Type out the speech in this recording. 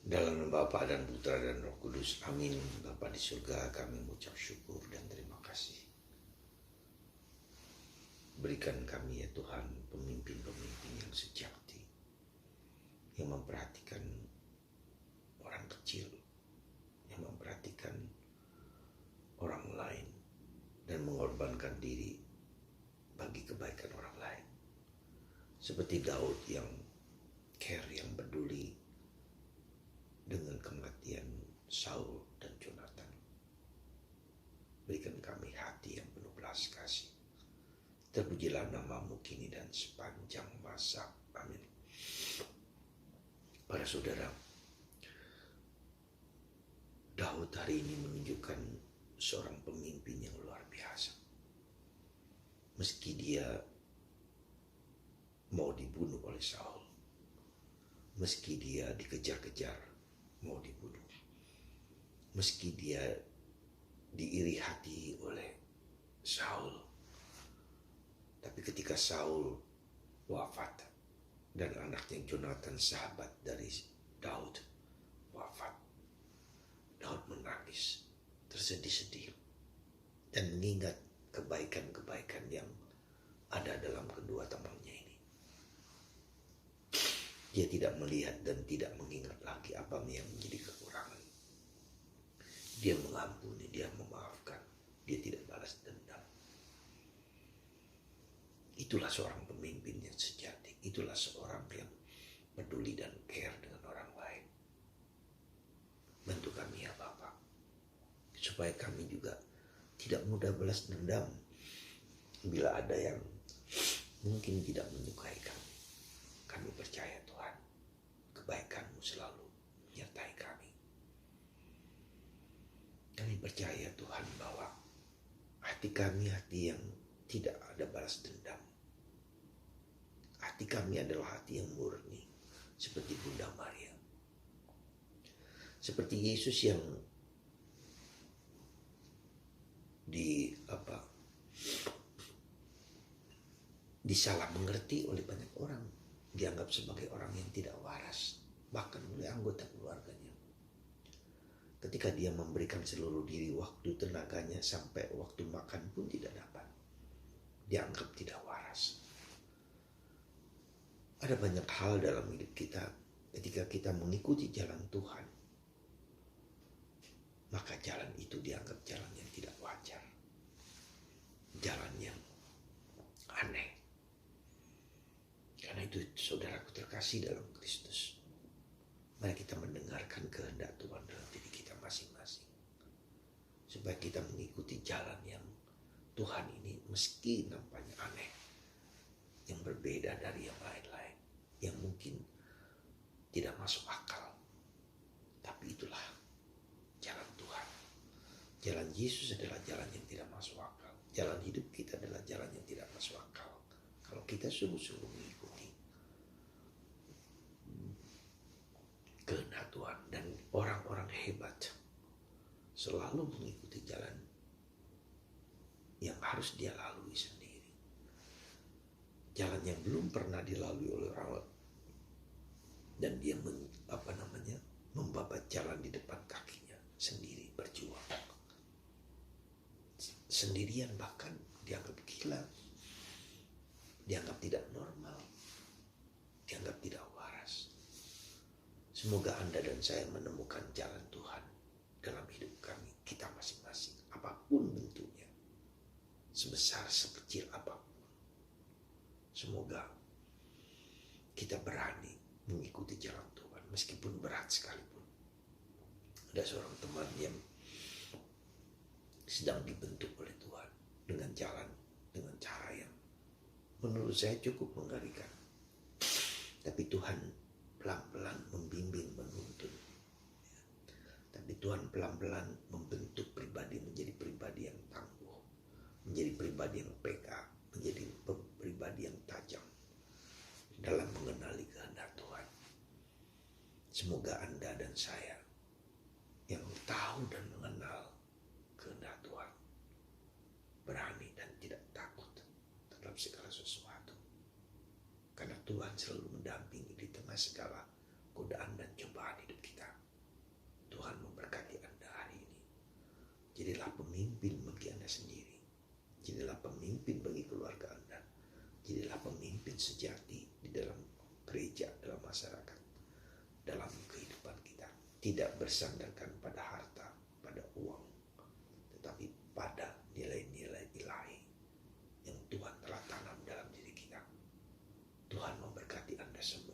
Dalam nama Bapa dan Putra dan Roh Kudus, amin. Bapa di surga, kami mengucap syukur dan terima kasih. Berikan kami ya Tuhan pemimpin-pemimpin yang sejati, yang memperhatikan orang kecil, yang memperhatikan orang lain, dan mengorbankan diri bagi kebaikan orang lain. Seperti Daud yang care, yang peduli dengan kematian Saul dan Jonathan. Berikan kami hati yang penuh belas kasih. Terpujilah namamu kini dan sepanjang masa. Amin. Para saudara, Daud hari ini menunjukkan seorang pemimpin yang luar biasa. Meski dia mau dibunuh oleh Saul, meski dia dikejar-kejar mau dibunuh, meski dia diiri hati oleh Saul, tapi ketika Saul wafat dan anaknya Jonathan, sahabat dari Daud, wafat, Daud menangis tersedih-sedih dan mengingat kebaikan-kebaikan yang ada dalam kedua temannya ini. Dia tidak melihat dan tidak mengingat lagi apa yang menjadi kekurangan. Dia mengampuni, dia memaafkan, dia tidak balas dendam. Itulah seorang pemimpin yang sejati. Itulah seorang yang peduli dan care dengan orang lain. Bantu kami ya Bapak, supaya kami juga tidak mudah balas dendam bila ada yang mungkin tidak menyukai kami. Kami percaya Tuhan, kebaikan-Mu selalu menyertai kami. Kami percaya Tuhan bahwa hati kami hati yang tidak ada balas dendam. Hati kami adalah hati yang murni, seperti Bunda Maria. Seperti Yesus yang disalah mengerti oleh banyak orang, dianggap sebagai orang yang tidak waras, bahkan oleh anggota keluarganya. Ketika dia memberikan seluruh diri, waktu, tenaganya, sampai waktu makan pun tidak dapat, dianggap tidak waras. Ada banyak hal dalam hidup kita, ketika kita mengikuti jalan Tuhan, maka jalan itu dianggap jalan yang tidak wajar, jalan yang aneh. Karena itu saudaraku terkasih dalam Kristus, mari kita mendengarkan kehendak Tuhan dalam diri kita masing-masing, supaya kita mengikuti jalan yang Tuhan ini, meski nampaknya aneh, yang berbeda dari yang lain-lain, yang mungkin tidak masuk akal, tapi itulah jalan Tuhan. Jalan Yesus adalah jalan yang tidak masuk akal. Jalan hidup kita adalah jalan yang tidak masuk akal, kalau kita sungguh-sungguh mengikuti kehendak Tuhan. Dan orang-orang hebat selalu mengikuti jalan yang harus dia lalui sendiri, jalan yang belum pernah dilalui oleh orang lain, dan dia membabat jalan di depan kakinya sendiri, berjuang sendirian, bahkan dianggap gila, dianggap tidak normal, dianggap tidak waras. Semoga Anda dan saya menemukan jalan Tuhan dalam hidup kami, kita masing-masing, apapun bentuknya, sebesar sekecil apapun. Semoga kita berani mengikuti jalan Tuhan, meskipun berat sekalipun. Ada seorang teman yang sedang dibentuk oleh Tuhan dengan cara yang menurut saya cukup mengerikan. Tapi Tuhan pelan-pelan membimbing, menuntun. Tapi Tuhan pelan-pelan membentuk pribadi menjadi pribadi yang tangguh, menjadi pribadi yang peka, menjadi pribadi yang tajam dalam mengenali kehendak Tuhan. Semoga Anda dan saya yang tahu dan mengenal kehendak Tuhan berani dan tidak takut terhadap segala sesuatu, karena Tuhan selalu mendampingi di tengah segala godaan dan cobaan hidup kita. Jadilah pemimpin bagi Anda sendiri. Jadilah pemimpin bagi keluarga Anda. Jadilah pemimpin sejati di dalam gereja, dalam masyarakat, dalam kehidupan kita. Tidak bersandarkan pada harta, pada uang, tetapi pada nilai-nilai ilahi yang Tuhan telah tanam dalam diri kita. Tuhan memberkati Anda semua.